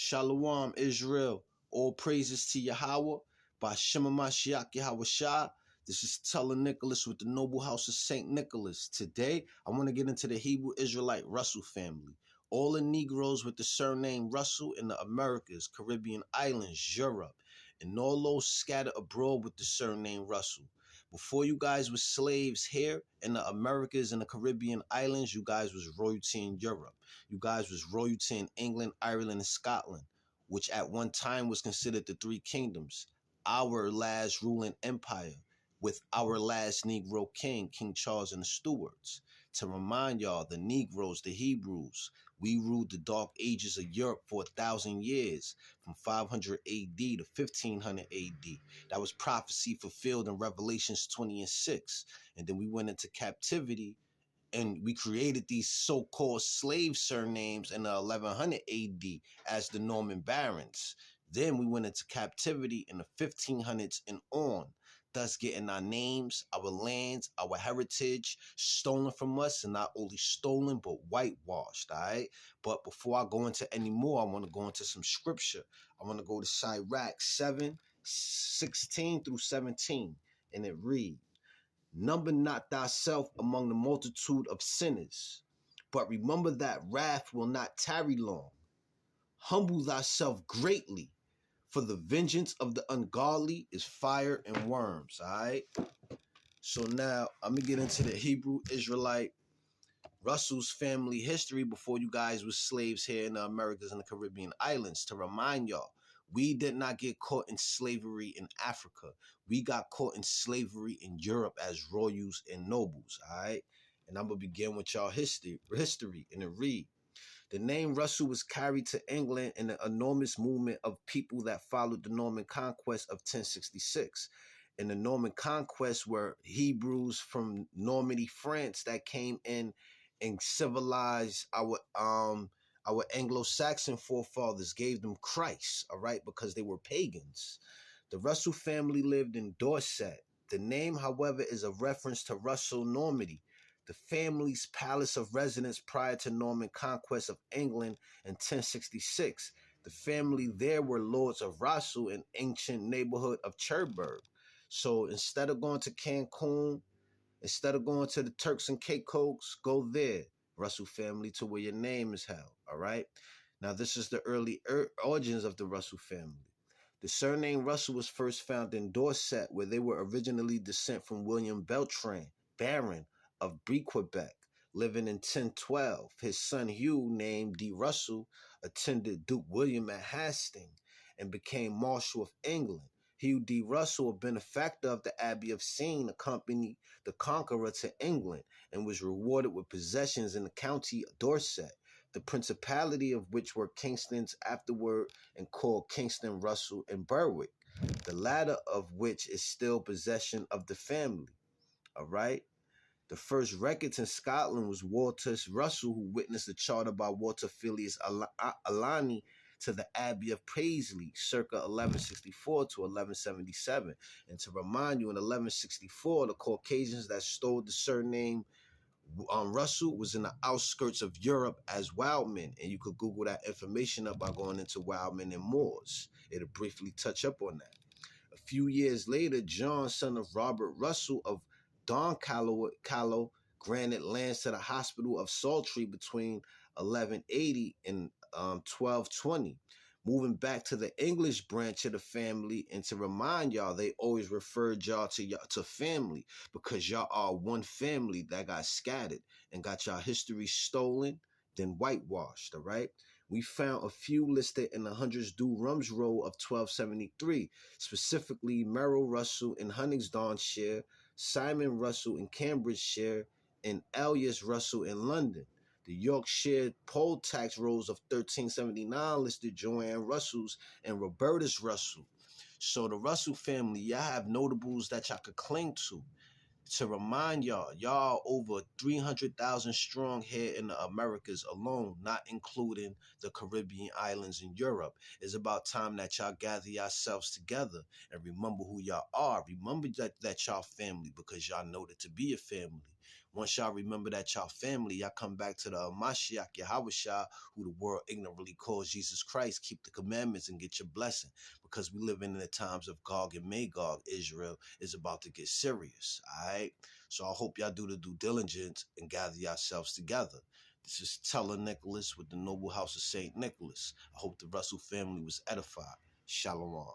Shalom, Israel. All praises to Yahweh. By Shema Mashiach Yahweh Shah. This is Teller Nicholas with the Noble House of St. Nicholas. Today, I want to get into the Hebrew Israelite Russell family. All the Negroes with the surname Russell in the Americas, Caribbean islands, Europe, and all those scattered abroad with the surname Russell. Before you guys were slaves here in the Americas and the Caribbean islands, you guys was royalty in Europe. You guys was royalty in England, Ireland, and Scotland, which at one time was considered the three kingdoms. Our last ruling empire with our last Negro king, King Charles and the Stuarts. To remind y'all, the Negroes, the Hebrews, we ruled the dark ages of Europe for 1,000 years, from 500 AD to 1500 AD. That was prophecy fulfilled in Revelations 20:6. And then we went into captivity and we created these so-called slave surnames in the 1100 AD as the Norman Barons. Then we went into captivity in the 1500s and on, thus getting our names, our lands, our heritage stolen from us, and not only stolen, but whitewashed, all right? But before I go into any more, I want to go into some scripture. I want to go to Sirach 7:16 through 17, and it reads, "Number not thyself among the multitude of sinners, but remember that wrath will not tarry long. Humble thyself greatly, for the vengeance of the ungodly is fire and worms." All right. So now I'm going to get into the Hebrew Israelite Russell's family history before you guys were slaves here in the Americas and the Caribbean islands. To remind y'all, we did not get caught in slavery in Africa. We got caught in slavery in Europe as royals and nobles, all right? And I'm going to begin with y'all history, and it read, "The name Russell was carried to England in the enormous movement of people that followed the Norman conquest of 1066. And the Norman conquest were Hebrews from Normandy, France, that came in and civilized our Anglo-Saxon forefathers, gave them Christ, all right, because they were pagans. The Russell family lived in Dorset. The name, however, is a reference to Russell, Normandy, the family's palace of residence prior to Norman conquest of England in 1066. The family there were lords of Russell in ancient neighborhood of Cherbourg. So instead of going to Cancun, instead of going to the Turks and Caicos, go there, Russell family, to where your name is held, all right? Now, this is the early origins of the Russell family. The surname Russell was first found in Dorset, where they were originally descent from William Beltran, Baron of Brie, Quebec, living in 1012. His son Hugh, named D. Russell, attended Duke William at Hastings and became Marshal of England. Hugh D. Russell, a benefactor of the Abbey of Scene, accompanied the Conqueror to England and was rewarded with possessions in the county of Dorset, the principality of which were Kingston's afterward and called Kingston, Russell, and Berwick, the latter of which is still possession of the family. All right? The first records in Scotland was Walter Russell, who witnessed a charter by Walter Filius Alani to the Abbey of Paisley, circa 1164 to 1177. And to remind you, in 1164, the Caucasians that stole the surname Russell was in the outskirts of Europe as wildmen. And you could Google that information up by going into wildmen and Moors. It'll briefly touch up on that. A few years later, John, son of Robert Russell of Doncallow, granted lands to the Hospital of Saltrey between 1180 and 1220. Moving back to the English branch of the family, and to remind y'all, they always referred y'all to family, because y'all are one family that got scattered and got y'all history stolen, then whitewashed, all right? We found a few listed in the Hundreds Du Rums Roll of 1273, specifically Merrill Russell in Huntingdonshire, Simon Russell in Cambridgeshire, and Elias Russell in London. The Yorkshire poll tax rolls of 1379 listed Joanne Russells and Robertus Russell. So the Russell family, y'all have notables that y'all could cling to. To remind y'all, y'all over 300,000 strong here in the Americas alone, not including the Caribbean islands in Europe. It's about time that y'all gather yourselves together and remember who y'all are. Remember that y'all family, because y'all know that to be a family. Once y'all remember that y'all family, y'all come back to the Mashiach Yahweh, who the world ignorantly calls Jesus Christ, keep the commandments and get your blessing. Because we live in the times of Gog and Magog. Israel is about to get serious, all right? So I hope y'all do the due diligence and gather yourselves together. This is Teller Nicholas with the Noble House of St. Nicholas. I hope the Russell family was edified. Shalom.